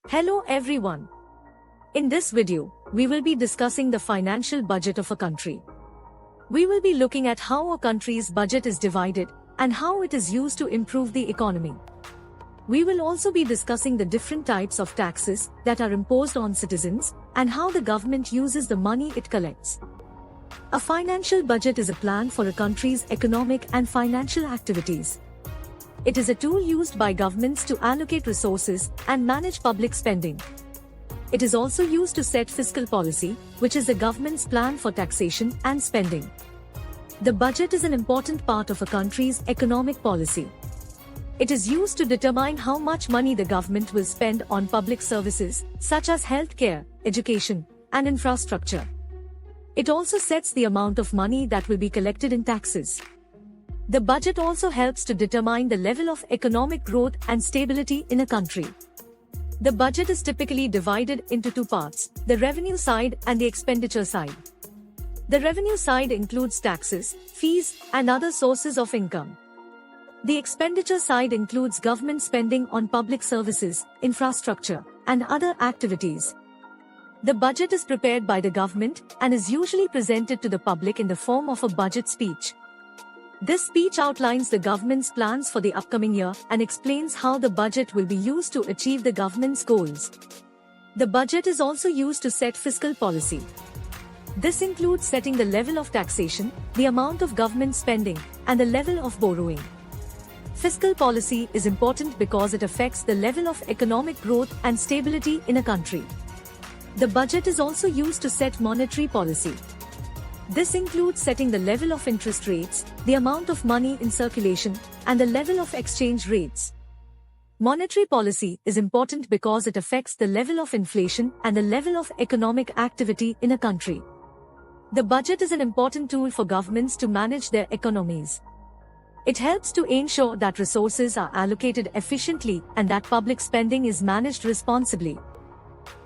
Hello everyone. In this video, we will be discussing the financial budget of a country. We will be looking at how a country's budget is divided and how it is used to improve the economy. We will also be discussing the different types of taxes that are imposed on citizens and how the government uses the money it collects. A financial budget is a plan for a country's economic and financial activities. It is a tool used by governments to allocate resources and manage public spending. It is also used to set fiscal policy, which is the government's plan for taxation and spending. The budget is an important part of a country's economic policy. It is used to determine how much money the government will spend on public services, such as healthcare, education, and infrastructure. It also sets the amount of money that will be collected in taxes. The budget also helps to determine the level of economic growth and stability in a country. The budget is typically divided into two parts, the revenue side and the expenditure side. The revenue side includes taxes, fees, and other sources of income. The expenditure side includes government spending on public services, infrastructure, and other activities. The budget is prepared by the government and is usually presented to the public in the form of a budget speech. This speech outlines the government's plans for the upcoming year and explains how the budget will be used to achieve the government's goals. The budget is also used to set fiscal policy. This includes setting the level of taxation, the amount of government spending, and the level of borrowing. Fiscal policy is important because it affects the level of economic growth and stability in a country. The budget is also used to set monetary policy. This includes setting the level of interest rates, the amount of money in circulation, and the level of exchange rates. Monetary policy is important because it affects the level of inflation and the level of economic activity in a country. The budget is an important tool for governments to manage their economies. It helps to ensure that resources are allocated efficiently and that public spending is managed responsibly.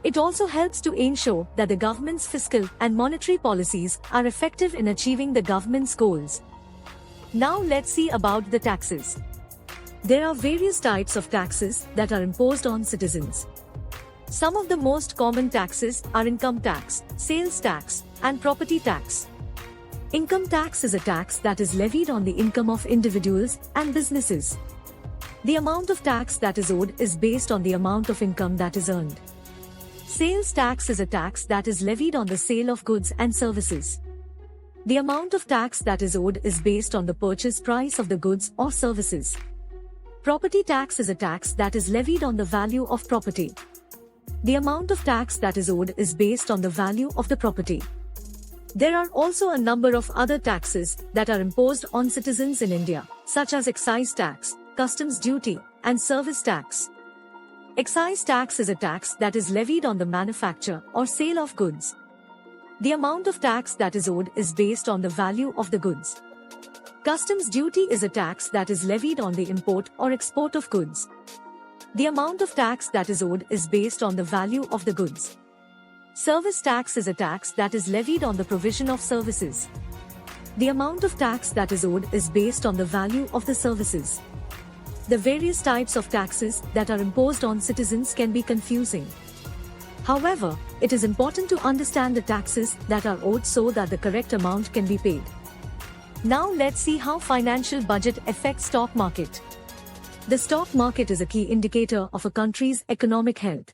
It also helps to ensure that the government's fiscal and monetary policies are effective in achieving the government's goals. Now let's see about the taxes. There are various types of taxes that are imposed on citizens. Some of the most common taxes are income tax, sales tax, and property tax. Income tax is a tax that is levied on the income of individuals and businesses. The amount of tax that is owed is based on the amount of income that is earned. Sales tax is a tax that is levied on the sale of goods and services. The amount of tax that is owed is based on the purchase price of the goods or services. Property tax is a tax that is levied on the value of property. The amount of tax that is owed is based on the value of the property. There are also a number of other taxes that are imposed on citizens in India, such as excise tax, customs duty, and service tax. Excise tax is a tax that is levied on the manufacture or sale of goods. The amount of tax that is owed is based on the value of the goods. Customs duty is a tax that is levied on the import or export of goods. The amount of tax that is owed is based on the value of the goods. Service tax is a tax that is levied on the provision of services. The amount of tax that is owed is based on the value of the services. The various types of taxes that are imposed on citizens can be confusing. However, it is important to understand the taxes that are owed so that the correct amount can be paid. Now let's see how financial budget affects stock market. The stock market is a key indicator of a country's economic health.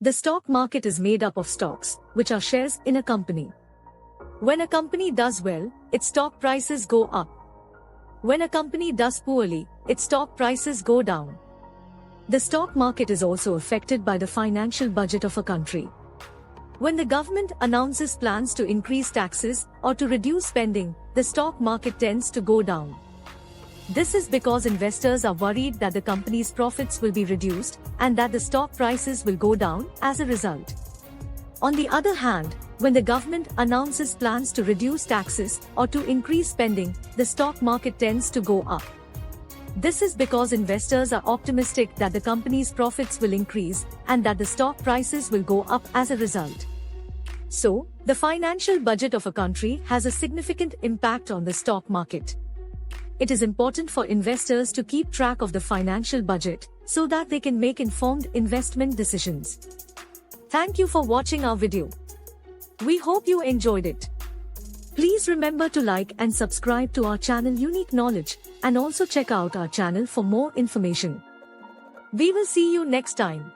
The stock market is made up of stocks, which are shares in a company. When a company does well, its stock prices go up. When a company does poorly, its stock prices go down. The stock market is also affected by the financial budget of a country. When the government announces plans to increase taxes or to reduce spending, the stock market tends to go down. This is because investors are worried that the company's profits will be reduced and that the stock prices will go down as a result. On the other hand, when the government announces plans to reduce taxes or to increase spending, the stock market tends to go up. This is because investors are optimistic that the company's profits will increase and that the stock prices will go up as a result. So, the financial budget of a country has a significant impact on the stock market. It is important for investors to keep track of the financial budget, so that they can make informed investment decisions. Thank you for watching our video. We hope you enjoyed it. Please remember to like and subscribe to our channel Unique Knowledge, and also check out our channel for more information. We will see you next time.